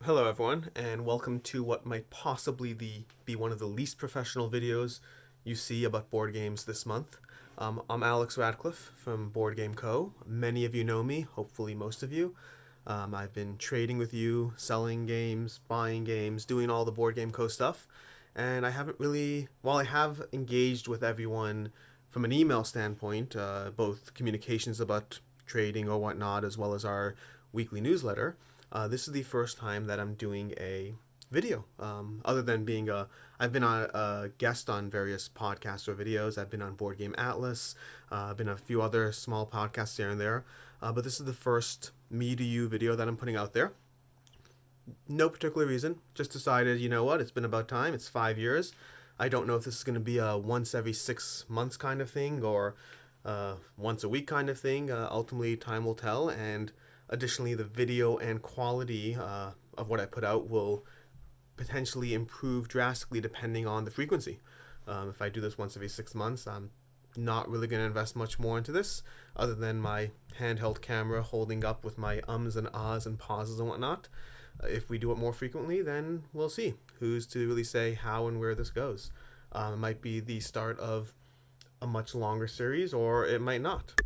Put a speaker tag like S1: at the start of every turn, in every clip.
S1: Hello everyone, and welcome to what might possibly be one of the least professional videos you see about board games this month. I'm Alex Radcliffe from Board Game Co. Many of you know me, hopefully most of you. I've been trading with you, selling games, buying games, doing all the Board Game Co. stuff, and I haven't really, while I have engaged with everyone from an email standpoint, both communications about trading or whatnot, as well as our weekly newsletter. This is the first time that I'm doing a video. Other than I've been a guest on various podcasts or videos. I've been on Board Game Atlas. I've been on a few other small podcasts here and there. But this is the first me to you video that I'm putting out there. No particular reason. Just decided, you know what? It's been about time. It's 5 years. I don't know if this is going to be a once every 6 months kind of thing or once a week kind of thing. Ultimately, time will tell. And additionally, the video and quality of what I put out will potentially improve drastically depending on the frequency. If I do this once every 6 months, I'm not really going to invest much more into this other than my handheld camera holding up with my ums and ahs and pauses and whatnot. If we do it more frequently, then we'll see. Who's to really say how and where this goes? It might be the start of a much longer series, or it might not.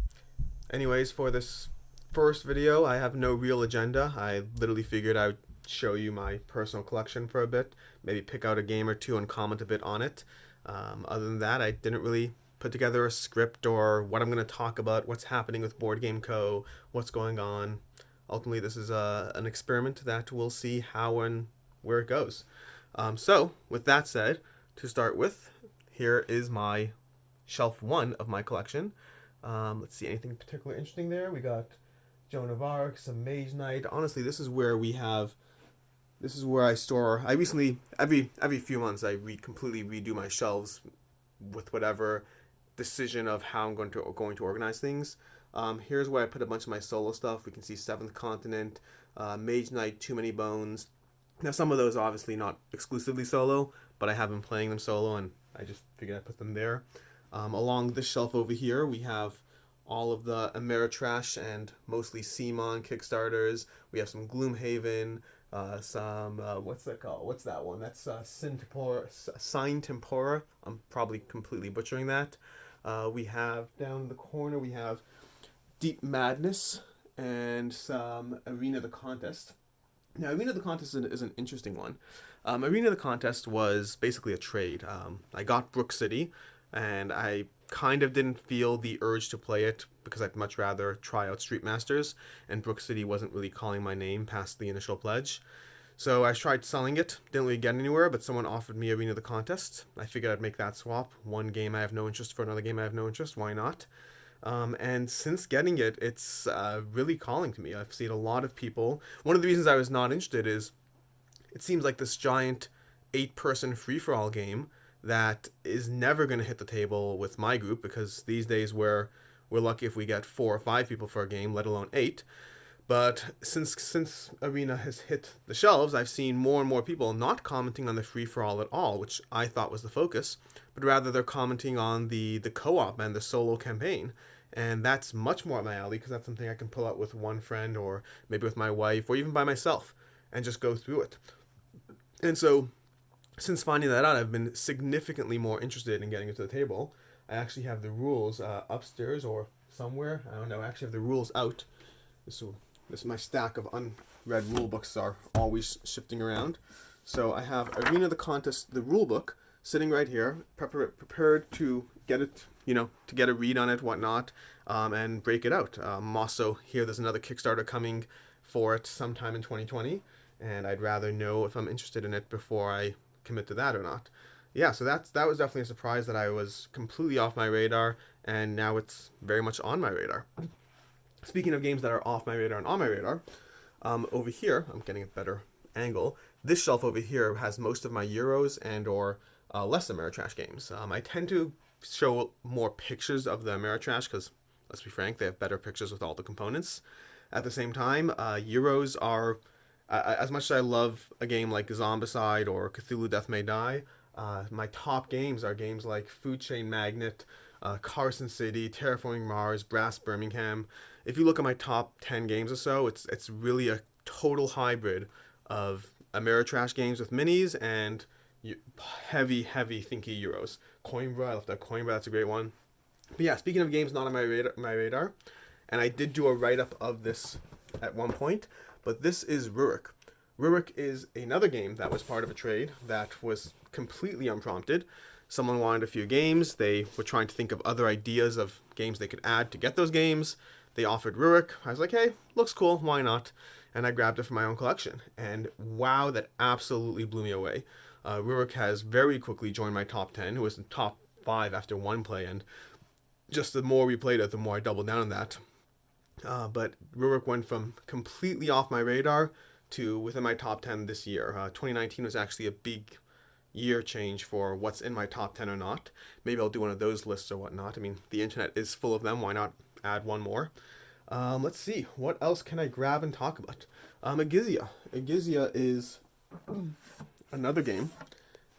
S1: Anyways, for this first video, I have no real agenda. I literally figured I'd show you my personal collection for a bit, maybe pick out a game or two and comment a bit on it. Other than that, I didn't really put together a script or what I'm going to talk about, what's happening with Board Game Co., what's going on. Ultimately, this is an experiment that we'll see how and where it goes. So, with that said, to start with, here is my shelf one of my collection. Let's see, anything particularly interesting there? We got Joan of Arc, some Mage Knight. Honestly, this is where I store. I recently, every few months, I completely redo my shelves with whatever decision of how I'm going to organize things. Here's where I put a bunch of my solo stuff. We can see Seventh Continent, Mage Knight, Too Many Bones. Now, some of those are obviously not exclusively solo, but I have been playing them solo, and I just figured I'd put them there. Along this shelf over here, we have all of the Ameritrash and mostly CMON Kickstarters. We have some Gloomhaven, some, what's that called? What's that one? That's Sign Tempora. I'm probably completely butchering that. We have down in the corner, we have Deep Madness and some Arena the Contest. Now, Arena the Contest is an interesting one. Arena the Contest was basically a trade. I got Brook City, and I kind of didn't feel the urge to play it because I'd much rather try out Street Masters, and Brook City wasn't really calling my name past the initial pledge. So I tried selling it, didn't really get anywhere, but someone offered me Arena the Contest. I figured I'd make that swap. One game I have no interest for another game I have no interest. Why not? And since getting it, it's really calling to me. I've seen a lot of people. One of the reasons I was not interested is it seems like this giant 8-person free-for-all game that is never going to hit the table with my group, because these days we're lucky if we get 4 or 5 people for a game, let alone 8. But since Arena has hit the shelves, I've seen more and more people not commenting on the free-for-all at all, which I thought was the focus, but rather they're commenting on the co-op and the solo campaign. And that's much more up my alley, because that's something I can pull out with one friend or maybe with my wife or even by myself and just go through it. And so, since finding that out, I've been significantly more interested in getting it to the table. I actually have the rules upstairs or somewhere. I don't know. I actually have the rules out. This is my stack of unread rule books are always shifting around. So I have Arena the Contest, the rule book, sitting right here, prepared to get it, to get a read on it, whatnot, and break it out. Also, here there's another Kickstarter coming for it sometime in 2020, and I'd rather know if I'm interested in it before I commit to that or not. Yeah, so that was definitely a surprise that I was completely off my radar, and now it's very much on my radar. Speaking of games that are off my radar and on my radar, over here, I'm getting a better angle. This shelf over here has most of my Euros and or less Ameritrash games. I tend to show more pictures of the Ameritrash because, let's be frank, they have better pictures with all the components. At the same time, Euros are, as much as I love a game like Zombicide or Cthulhu Death May Die, my top games are games like Food Chain Magnate, Carson City, Terraforming Mars, Brass Birmingham. If you look at my top 10 games or so, it's really a total hybrid of Ameritrash games with minis and heavy, heavy thinky Euros. Coimbra, I love that Coimbra. That's a great one. But yeah, speaking of games not on my radar, and I did do a write-up of this at one point, but this is Rurik. Rurik is another game that was part of a trade that was completely unprompted. Someone wanted a few games. They were trying to think of other ideas of games they could add to get those games. They offered Rurik. I was like, hey, looks cool, why not? And I grabbed it for my own collection. And wow, that absolutely blew me away. Rurik has very quickly joined my top 10. It was in top 5 after one play, and just the more we played it, the more I doubled down on that. But Rurik went from completely off my radar to within my top 10 this year. 2019 was actually a big year change for what's in my top 10 or not. Maybe I'll do one of those lists or whatnot. I mean, the internet is full of them. Why not add one more? Let's see. What else can I grab and talk about? Agizia. Agizia is another game.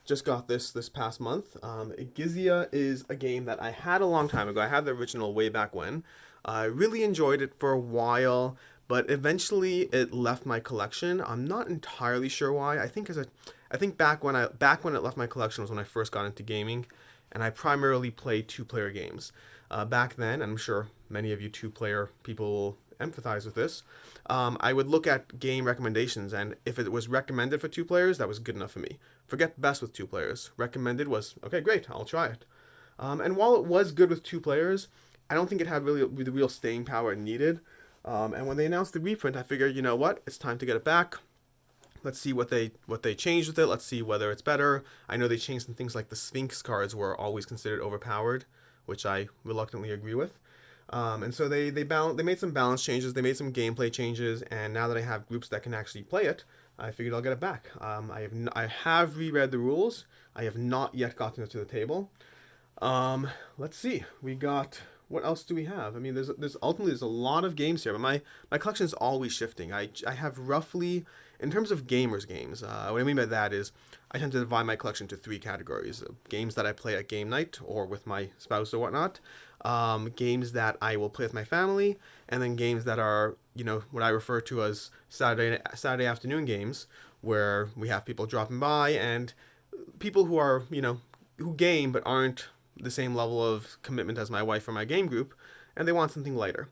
S1: Just got this past month. Agizia is a game that I had a long time ago. I had the original way back when. I really enjoyed it for a while, but eventually it left my collection. I'm not entirely sure why. I think back when it left my collection was when I first got into gaming, and I primarily played two-player games. Back then, and I'm sure many of you two-player people will empathize with this, I would look at game recommendations, and if it was recommended for two players, that was good enough for me. Forget best with two players. Recommended was, okay, great, I'll try it. And while it was good with two players, I don't think it had really the real staying power it needed. And when they announced the reprint, I figured, you know what, it's time to get it back. Let's see what they changed with it. Let's see whether it's better. I know they changed some things like the Sphinx cards were always considered overpowered, which I reluctantly agree with. And so they made some balance changes. They made some gameplay changes, and now that I have groups that can actually play it, I figured I'll get it back. I have reread the rules. I have not yet gotten it to the table. Let's see. We got. What else do we have? I mean, there's a lot of games here, but my collection is always shifting. I have roughly, in terms of gamers games, what I mean by that is I tend to divide my collection into 3 categories: games that I play at game night or with my spouse or whatnot, games that I will play with my family, and then games that are, you know, what I refer to as Saturday afternoon games, where we have people dropping by and people who are, you know, who game but aren't the same level of commitment as my wife or my game group, and they want something lighter.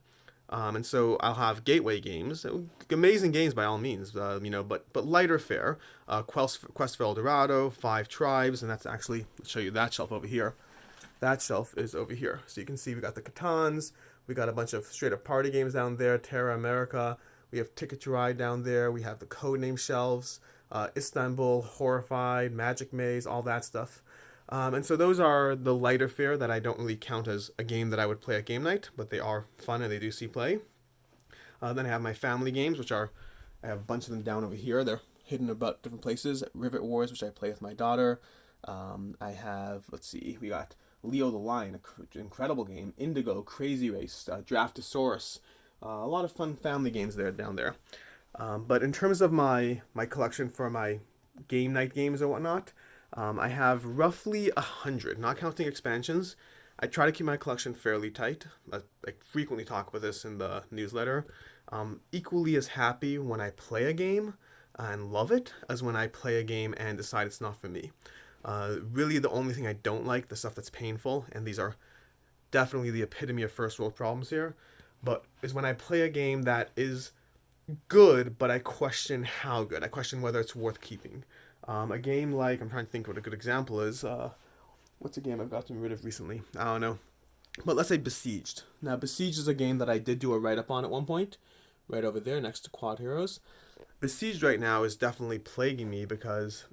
S1: And so I'll have gateway games, amazing games by all means, you know, but lighter fare. Quest for El Dorado, 5 Tribes, and that's actually, I'll show you that shelf over here. That shelf is over here. So you can see we got the Catans, we got a bunch of straight up party games down there, Terra America, we have Ticket to Ride down there, we have the Codename shelves, Istanbul, Horrified, Magic Maze, all that stuff. And so those are the lighter fare that I don't really count as a game that I would play at game night, but they are fun and they do see play. Then I have my family games, which are, I have a bunch of them down over here. They're hidden about different places. Rivet Wars, which I play with my daughter. I have, let's see, we got Leo the Lion, an incredible game. Indigo, Crazy Race, Draftosaurus. A lot of fun family games there down there. But in terms of my collection for my game night games or whatnot, I have roughly 100, not counting expansions. I try to keep my collection fairly tight. I frequently talk about this in the newsletter. Equally as happy when I play a game and love it as when I play a game and decide it's not for me. Really the only thing I don't like, the stuff that's painful, and these are definitely the epitome of first world problems here, but is when I play a game that is good, but I question how good. I question whether it's worth keeping. A game like, I'm trying to think what a good example is. What's a game I've gotten rid of recently? I don't know. But let's say Besieged. Now, Besieged is a game that I did do a write-up on at one point, right over there next to Quad Heroes. Besieged right now is definitely plaguing me because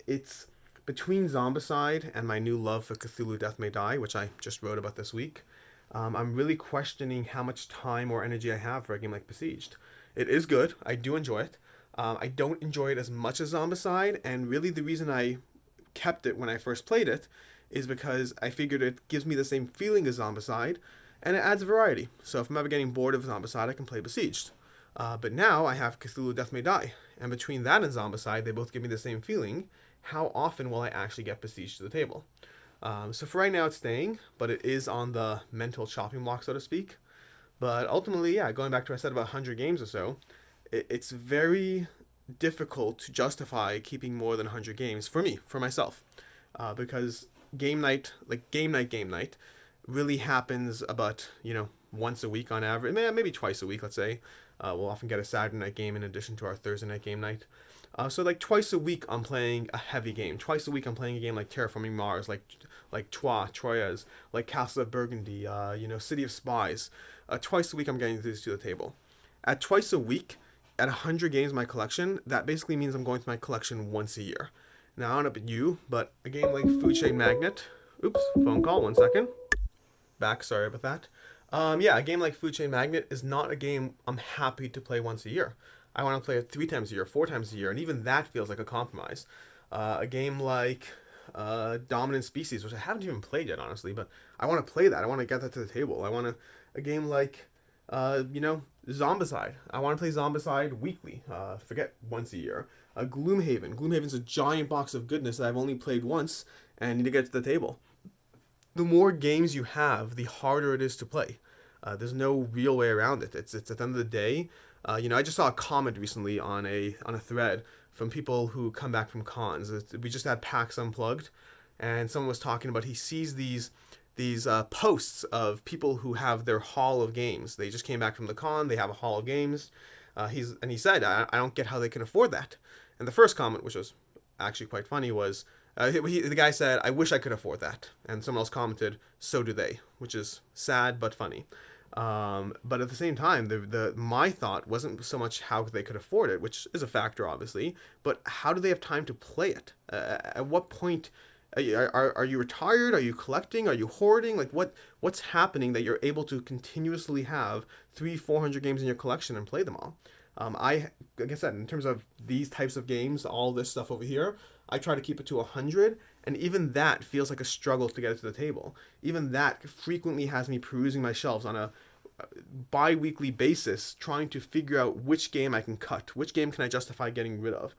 S1: it's between Zombicide and my new love for Cthulhu Death May Die, which I just wrote about this week. I'm really questioning how much time or energy I have for a game like Besieged. It is good. I do enjoy it. I don't enjoy it as much as Zombicide, and really the reason I kept it when I first played it is because I figured it gives me the same feeling as Zombicide, and it adds variety. So if I'm ever getting bored of Zombicide, I can play Besieged. But now I have Cthulhu Death May Die, and between that and Zombicide, they both give me the same feeling. How often will I actually get Besieged to the table? So for right now, it's staying, but it is on the mental chopping block, so to speak. But ultimately, yeah, going back to what I said about 100 games or so, it's very difficult to justify keeping more than 100 games for me, for myself, because game night, really happens about, once a week on average, maybe twice a week, let's say. We'll often get a Saturday night game in addition to our Thursday night game night. So like twice a week I'm playing a heavy game. Twice a week I'm playing a game like Terraforming Mars, like Troyes, like Castle of Burgundy, City of Spies. Twice a week I'm getting these to the table. At twice a week, at 100 games in my collection, that basically means I'm going through my collection once a year. Now I don't know about you, but a game like Food Chain Magnet. Oops, phone call. 1 second. Back. Sorry about that. Yeah, a game like Food Chain Magnet is not a game I'm happy to play once a year. I want to play it 3 times a year, 4 times a year, and even that feels like a compromise. A game like Dominant Species, which I haven't even played yet, honestly, but I want to play that. I want to get that to the table. I want a game like, Zombicide. I want to play Zombicide weekly. Forget once a year. Gloomhaven. Gloomhaven's a giant box of goodness that I've only played once and need to get to the table. The more games you have, the harder it is to play. There's no real way around it. It's at the end of the day. I just saw a comment recently on a thread from people who come back from cons. We just had PAX Unplugged, and someone was talking about he sees these posts of people who have their haul of games. They just came back from the con. They have a haul of games. He said, I don't get how they can afford that. And the first comment, which was actually quite funny, was the guy said, I wish I could afford that. And someone else commented, so do they, which is sad but funny. But at the same time, my thought wasn't so much how they could afford it, which is a factor, obviously, but how do they have time to play it? At what point are you retired? Are you collecting? Are you hoarding? Like what's happening that you're able to continuously have 300-400 games in your collection and play them all? Like I said, in terms of these types of games, all this stuff over here, I try to keep it to 100, and even that feels like a struggle to get it to the table. Even that frequently has me perusing my shelves on a bi-weekly basis, trying to figure out which game I can cut, which game can I justify getting rid of.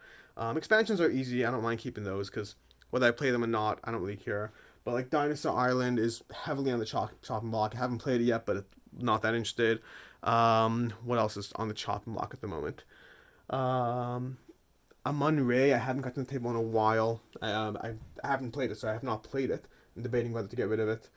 S1: Expansions are easy. I don't mind keeping those because whether I play them or not, I don't really care. But like Dinosaur Island is heavily on the chopping block. I haven't played it yet, but not that interested. What else is on the chopping block at the moment? Amun-Re, I haven't gotten to the table in a while. I haven't played it, so I have not played it. I'm debating whether to get rid of it.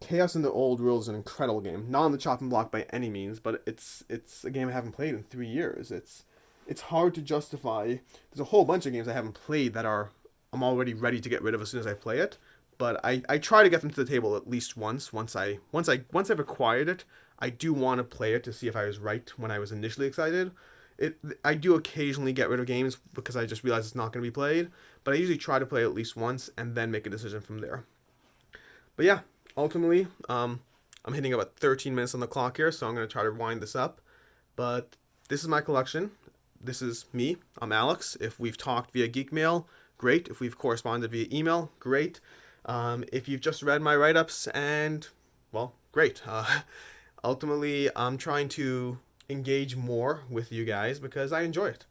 S1: Chaos in the Old World is an incredible game. Not on the chopping block by any means, but it's a game I haven't played in 3 years. It's hard to justify. There's a whole bunch of games I haven't played that I'm already ready to get rid of as soon as I play it. But I try to get them to the table at least once. Once I've acquired it, I do want to play it to see if I was right when I was initially excited. I do occasionally get rid of games because I just realize it's not going to be played, but I usually try to play at least once and then make a decision from there. But yeah, ultimately, I'm hitting about 13 minutes on the clock here, so I'm going to try to wind this up. But this is my collection. This is me. I'm Alex. If we've talked via Geekmail, great. If we've corresponded via email, great. If you've just read my write-ups, and, well, great. Ultimately, I'm trying to engage more with you guys because I enjoy it.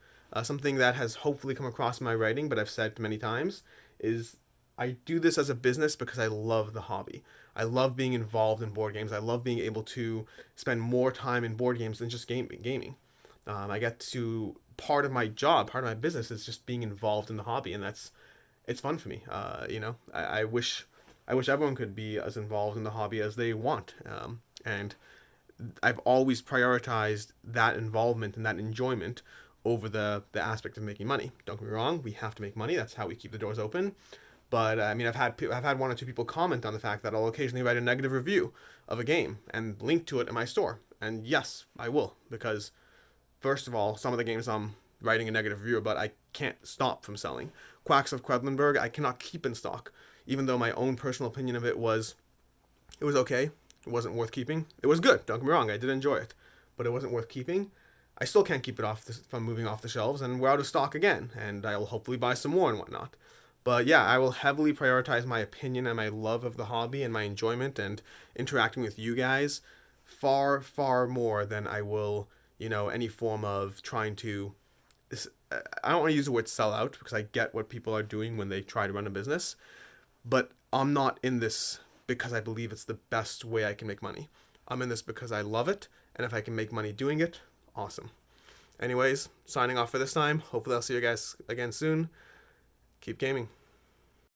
S1: Something that has hopefully come across in my writing, but I've said many times, is I do this as a business because I love the hobby. I love being involved in board games. I love being able to spend more time in board games than just gaming. I get to, part of my job, part of my business is just being involved in the hobby, and it's fun for me. I wish everyone could be as involved in the hobby as they want. And I've always prioritized that involvement and that enjoyment over the aspect of making money. Don't get me wrong, we have to make money. That's how we keep the doors open. But I mean, I've had 1 or 2 people comment on the fact that I'll occasionally write a negative review of a game and link to it in my store. And yes, I will, because first of all, some of the games I'm writing a negative review about, I can't stop from selling. Quacks of Quedlinburg, I cannot keep in stock, even though my own personal opinion of it was okay. It wasn't worth keeping. It was good. Don't get me wrong. I did enjoy it, but it wasn't worth keeping. I still can't keep it from moving off the shelves, and we're out of stock again. And I'll hopefully buy some more and whatnot. But yeah, I will heavily prioritize my opinion and my love of the hobby and my enjoyment and interacting with you guys far, far more than I will, any form of trying to. I don't want to use the word sell out because I get what people are doing when they try to run a business, but I'm not in this because I believe it's the best way I can make money. I'm in this because I love it, and if I can make money doing it, awesome. Anyways, signing off for this time. Hopefully I'll see you guys again soon. Keep gaming.